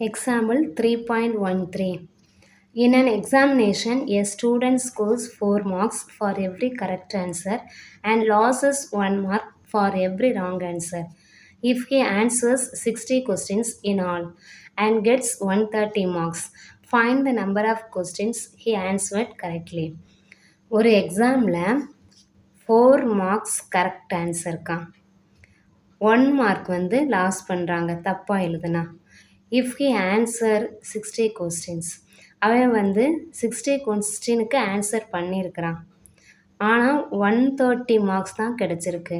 Example 3.13. In an examination, a student scores 4 marks for every correct answer and loses 1 mark for every wrong answer. If he answers 60 questions in all and gets 130 marks, find the number of questions he answered correctly. ஒரு எக்ஸாமில் 4 marks correct ஆன்சருக்கா 1 mark வந்து loss பண்ணுறாங்க தப்பாக எழுதுனா. If he answer 60 questions, அவன் வந்து 60 கொஸ்டினுக்கு answer பண்ணியிருக்கிறான். ஆனால் 130 மார்க்ஸ் தான் கிடச்சிருக்கு.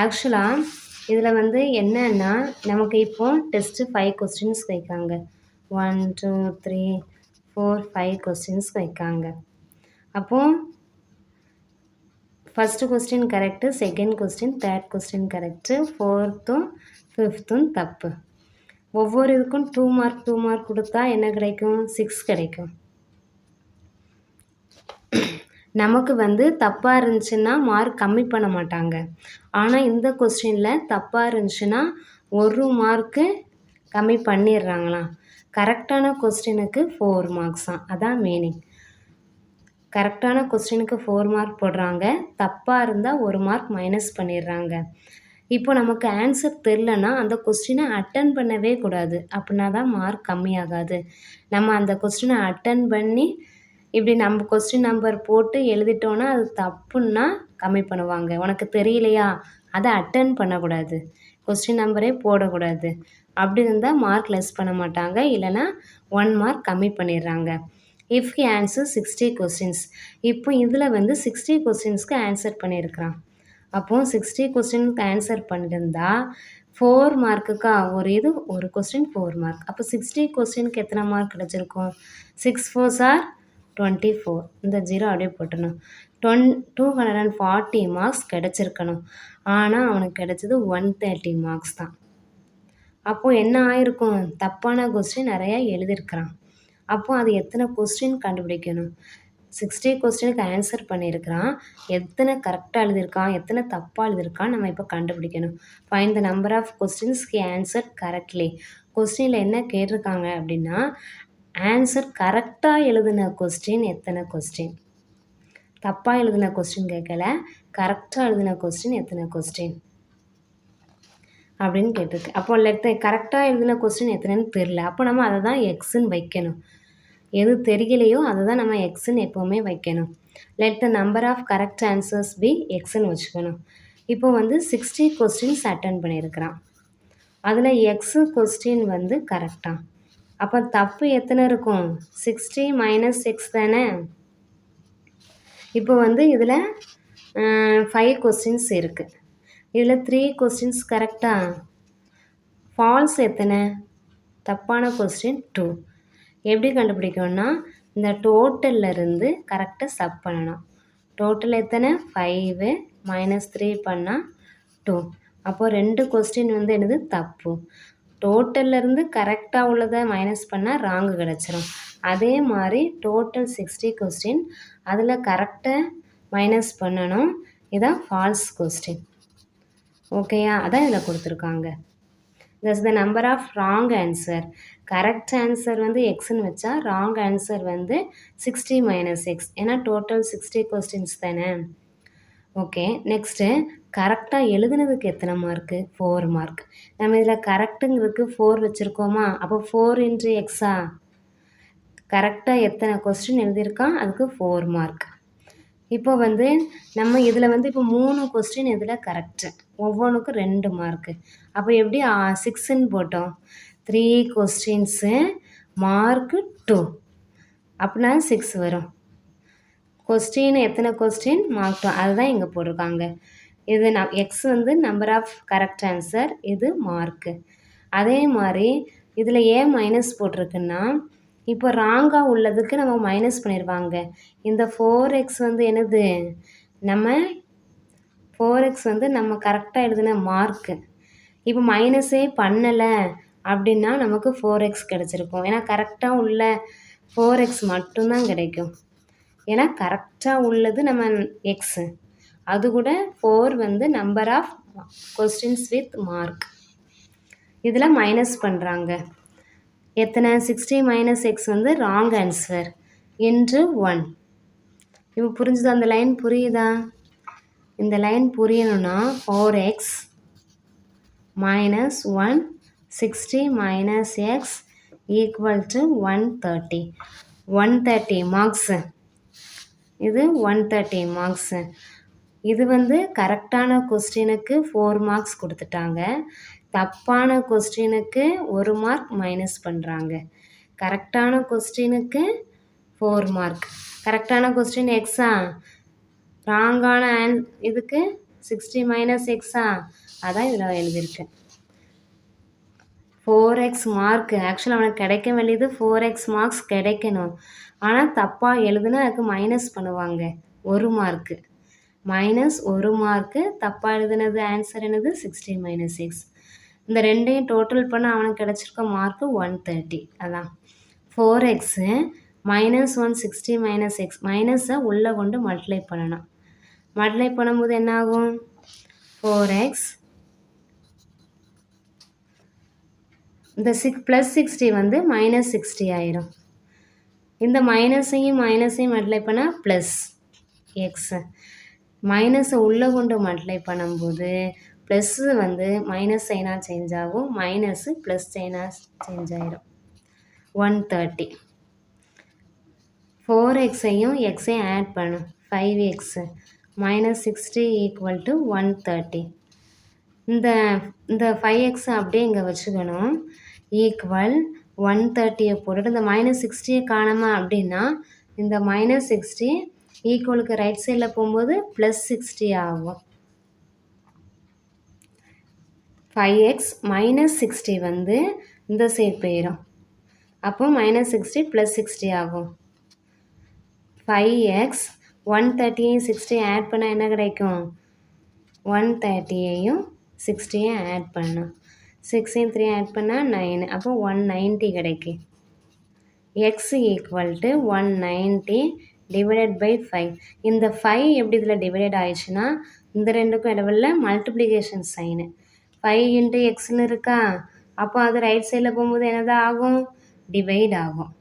ஆக்சுவலாக இதில் வந்து என்னன்னா, நமக்கு இப்போ டெஸ்ட்டு 5 கொஸ்டின்ஸ் வைக்காங்க. 1 2 3 4 5 கொஸ்டின்ஸ் வைக்காங்க. அப்போது first question correct, second question, third question correct, ஃபோர்த்தும் ஃபிஃப்த்தும் தப்பு. ஒவ்வொரு இதுக்கும் 2 மார்க் 2 மார்க் கொடுத்தா என்ன கிடைக்கும்? 6 கிடைக்கும். நமக்கு வந்து தப்பாக இருந்துச்சுன்னா மார்க் கம்மி பண்ண மாட்டாங்க. ஆனால் இந்த கொஸ்டினில் தப்பாக இருந்துச்சுன்னா 1 மார்க்கு கம்மி பண்ணிடுறாங்களாம். கரெக்டான கொஸ்டினுக்கு 4 மார்க்ஸ் தான். அதான் மீனிங். கரெக்டான கொஸ்டினுக்கு 4 மார்க் போடுறாங்க, தப்பாக இருந்தால் 1 மார்க் மைனஸ் பண்ணிடுறாங்க. இப்போ நமக்கு ஆன்சர் தெரிலனா அந்த கொஸ்டினை அட்டன் பண்ணவே கூடாது. அப்படின்னா தான் மார்க் கம்மியாகாது. நம்ம அந்த கொஸ்டினை அட்டன் பண்ணி இப்படி நம்ம கொஸ்டின் நம்பர் போட்டு எழுதிட்டோன்னா அது தப்புன்னா கம்மி பண்ணுவாங்க. உனக்கு தெரியலையா, அதை அட்டன் பண்ணக்கூடாது, கொஸ்டின் நம்பரே போடக்கூடாது. அப்படி இருந்தால் மார்க் லெஸ் பண்ண மாட்டாங்க, இல்லைனா 1 மார்க் கம்மி பண்ணிடுறாங்க. இஃப் ஹி ஆன்சர் 60 கொஸ்டின்ஸ், இப்போ இதில் வந்து 60 கொஸ்டின்ஸ்க்கு ஆன்சர் பண்ணியிருக்கிறான். அப்போது 60 கொஸ்டினுக்கு ஆன்சர் பண்ணியிருந்தா 4 மார்க்குக்கா ஒரு கொஸ்டின் 4 மார்க். அப்போ 60 கொஸ்டினுக்கு எத்தனை மார்க் கிடச்சிருக்கும்? 6 4s are 24. இந்த 0 அப்படியே போட்டணும். 240 மார்க்ஸ் கிடச்சிருக்கணும். ஆனால் அவனுக்கு கிடச்சது 130 மார்க்ஸ் தான். அப்போது என்ன ஆயிருக்கும்? தப்பான கொஸ்டின் நிறையா எழுதியிருக்கிறான். அப்போது அது எத்தனை கொஸ்டின் கண்டுபிடிக்கணும்? 60 கொஸ்டினுக்கு ஆன்சர் பண்ணியிருக்கிறான், எத்தனை கரெக்டாக எழுதியிருக்கான், எத்தனை தப்பாக எழுதியிருக்கான் நம்ம இப்போ கண்டுபிடிக்கணும். Find the number of questions he answer correctly. கொஸ்டினில் என்ன கேட்டிருக்காங்க அப்படின்னா, ஆன்சர் கரெக்டாக எழுதின கொஸ்டின் எத்தனை கொஸ்டின், தப்பாக எழுதின கொஸ்டின் கேட்கல, கரெக்டாக எழுதின கொஸ்டின் எத்தனை கொஸ்டின் அப்படின்னு கேட்டிருக்கு. அப்போ கரெக்டாக எழுதின கொஸ்டின் எத்தனைன்னு தெரில, அப்போ நம்ம அதை தான் எக்ஸுன்னு வைக்கணும். எது தெரியலையோ அதை தான் நம்ம எக்ஸுன்னு எப்போவுமே வைக்கணும். Let the number of correct answers be எக்ஸுன்னு வச்சுக்கணும். இப்போ வந்து 60 கொஸ்டின்ஸ் அட்டன் பண்ணியிருக்கிறான், அதில் எக்ஸு கொஸ்டின் வந்து கரெக்டாக. அப்போ தப்பு எத்தனை இருக்கும்? 60 மைனஸ் எக்ஸ் தானே. இப்போ வந்து இதில் 5 கொஸ்டின்ஸ் இருக்குது, இதில் 3 கொஸ்டின்ஸ் கரெக்டாக. ஃபால்ஸ் எத்தனை? தப்பான கொஸ்டின் 2. எப்படி கண்டுபிடிக்கணும்னா, இந்த டோட்டல்லேருந்து கரெக்டாக சப் பண்ணணும். டோட்டல் எத்தனை? 5 மைனஸ் 3 பண்ணால் 2. அப்போது 2 கொஸ்டின் வந்து என்னது? தப்பு. டோட்டல்லேருந்து கரெக்டாக உள்ளதை மைனஸ் பண்ணால் ராங்கு கிடச்சிரும். அதே மாதிரி டோட்டல் 60 கொஸ்டின், அதில் கரெக்டாக மைனஸ் பண்ணணும், இதான் ஃபால்ஸ் கொஸ்டின். ஓகேயா? அதான் இதில் கொடுத்துருக்காங்க. That's the number of wrong answer. Correct answer வந்து எக்ஸ்ன்னு வச்சா ராங் ஆன்சர் வந்து 60 மைனஸ் எக்ஸ். ஏன்னா டோட்டல் 60 கொஸ்டின்ஸ் தானே. ஓகே, நெக்ஸ்ட்டு கரெக்டாக எழுதுனதுக்கு எத்தனை மார்க்கு? 4 மார்க். நம்ம இதில் கரெக்டுங்கிறதுக்கு 4 வச்சுருக்கோமா, அப்போ 4 இன்ட்டு எக்ஸா. கரெக்டாக எத்தனை கொஸ்டின் எழுதியிருக்கான் அதுக்கு 4 மார்க். இப்போ வந்து நம்ம இதில் வந்து இப்போ 3 கொஸ்டின் இதில் கரெக்டு, ஒவ்வொன்றுக்கும் 2 மார்க்கு. அப்போ எப்படி 6ன்னு போட்டோம்? 3 கொஸ்டின்ஸு மார்க்கு 2, அப்படின்னா 6 வரும். கொஸ்டின் எத்தனை கொஸ்டின்? மார்க் 2, அதுதான் இங்கே போட்டிருக்காங்க. இது எக்ஸ் வந்து நம்பர் ஆஃப் கரெக்ட் ஆன்சர், இது மார்க்கு. அதே மாதிரி இதில் ஏன் மைனஸ் போட்டிருக்குன்னா, இப்போ ராங்காக உள்ளதுக்கு நம்ம மைனஸ் பண்ணிடுவாங்க. இந்த 4x வந்து என்னது? நம்ம 4x வந்து நம்ம கரெக்டாக எழுதின மார்க்கு. இப்போ மைனஸே பண்ணலை அப்படின்னா நமக்கு 4x கிடச்சிருக்கும். ஏன்னா கரெக்டாக உள்ள 4x மட்டும்தான் கிடைக்கும். ஏன்னா கரெக்டாக உள்ளது நம்ம எக்ஸு, அது கூட 4 வந்து number of questions with mark. இதில் மைனஸ் பண்ணுறாங்க. எத்தனை 60 மைனஸ் எக்ஸ் வந்து ராங் ஆன்சர் இன்ட்டு 1. இப்போ புரிஞ்சுதா? அந்த லைன் புரியுதா? இந்த லைன் புரியணும்னா 4x minus 1 60 minus x equal to 130. 130 marks. இது 130 மார்க்ஸ். இது வந்து கரெக்டான கொஸ்டினுக்கு 4 மார்க்ஸ் கொடுத்துட்டாங்க. தப்பான கொஸ்டினுக்கு 1 மார்க் மைனஸ் பண்ணுறாங்க. கரெக்டான கொஸ்டினுக்கு 4 மார்க். கரெக்டான கொஸ்டின் எக்ஸா, ராங்கான இதுக்கு 60 மைனஸ் எக்ஸா, அதான் இதில் எழுதியிருக்கேன். 4x mark. ஆக்சுவலாக அவனுக்கு கிடைக்க வேண்டியது 4x மார்க்ஸ் கிடைக்கணும். ஆனால் தப்பாக எழுதுனா அதுக்கு மைனஸ் பண்ணுவாங்க 1 மார்க்கு. Minus 1 mark. தப்பாக எழுதுனது ஆன்சர் என்னது 60 மைனஸ் எக்ஸ். இந்த ரெண்டையும் டோட்டல் பண்ண அவனுக்கு கிடச்சிருக்க மார்க்கு 130. அதான் 4x மைனஸ் 160 மைனஸ் எக்ஸ். மைனஸை உள்ளே கொண்டு மல்டிப்ளை பண்ணணும். மல்டிப்ளை பண்ணும்போது என்ன ஆகும்? 4x இந்த ப்ளஸ் 60 வந்து மைனஸ் 60 ஆயிரும். இந்த மைனஸையும் மல்டிப்ளை பண்ணால் ப்ளஸ் எக்ஸு. மைனஸை உள்ளே கொண்டு மல்டிப்ளை பண்ணும்போது ப்ளஸ்ஸு வந்து மைனஸ் சைனாக சேஞ்ச் ஆகும், மைனஸு ப்ளஸ் சைனாக சேஞ்ச் ஆகிடும். 130. 4xையும் எக்ஸையும் ஆட் பண்ணும். 5x minus 60 equal to 130. இந்த 5x அப்படியே இங்கே வச்சுக்கணும். ஈக்குவல் 130 போட்டுட்டு இந்த மைனஸ் 60 காணாமா அப்படின்னா இந்த மைனஸ் 60 ஈக்குவலுக்கு ரைட் சைடில் போகும்போது ப்ளஸ் 60 ஆகும். 5x மைனஸ் 60 வந்து இந்த சைடு போயிடும். அப்போ மைனஸ் 60 ப்ளஸ் 60 ஆகும். 5x 130யும் 60 ஆட் பண்ணால் என்ன கிடைக்கும்? 130யும் 60யும் ஆட் பண்ணணும். 6யும் 3 ஆட் பண்ணால் 9. அப்போ 190 கிடைக்கும். X equal to 190 divided by 5. இந்த 5 எப்படி இதில் டிவைடட் ஆயிடுச்சுன்னா இந்த ரெண்டுக்கும் இடவில் மல்டிப்ளிகேஷன் சைனு. 5 இன்ட்டு எக்ஸ்னு இருக்கா, அப்போ அது ரைட் சைடில் போகும்போது என்னதான் ஆகும்? டிவைட் ஆகும்.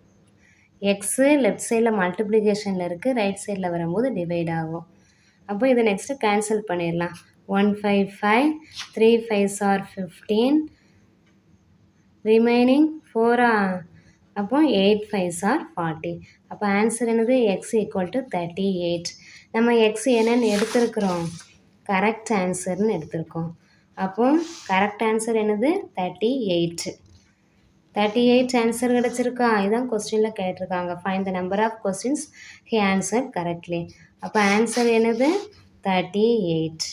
எக்ஸு லெஃப்ட் சைடில் மல்டிப்ளிகேஷனில் இருக்குது, ரைட் சைடில் வரும்போது டிவைட் ஆகும். அப்போ இதை நெக்ஸ்ட்டு கேன்சல் பண்ணிடலாம். 155 3 5s are 15, ரிமைனிங் 4. அப்போ 8 5s are 40. அப்போ ஆன்சர் என்னது? X equal to 38. நம்ம எக்ஸ் என்னன்னு எடுத்திருக்கிறோம்? கரெக்ட் ஆன்சர்னு எடுத்திருக்கோம். அப்போ கரெக்ட் ஆன்சர் என்னது? 38. 38 ஆன்சர் கிடச்சிருக்கா? இதுதான் கொஸ்டினில் கேட்டிருக்காங்க. Find the number of questions he answer correctly. அப்போ ஆன்சர் என்னது? 38.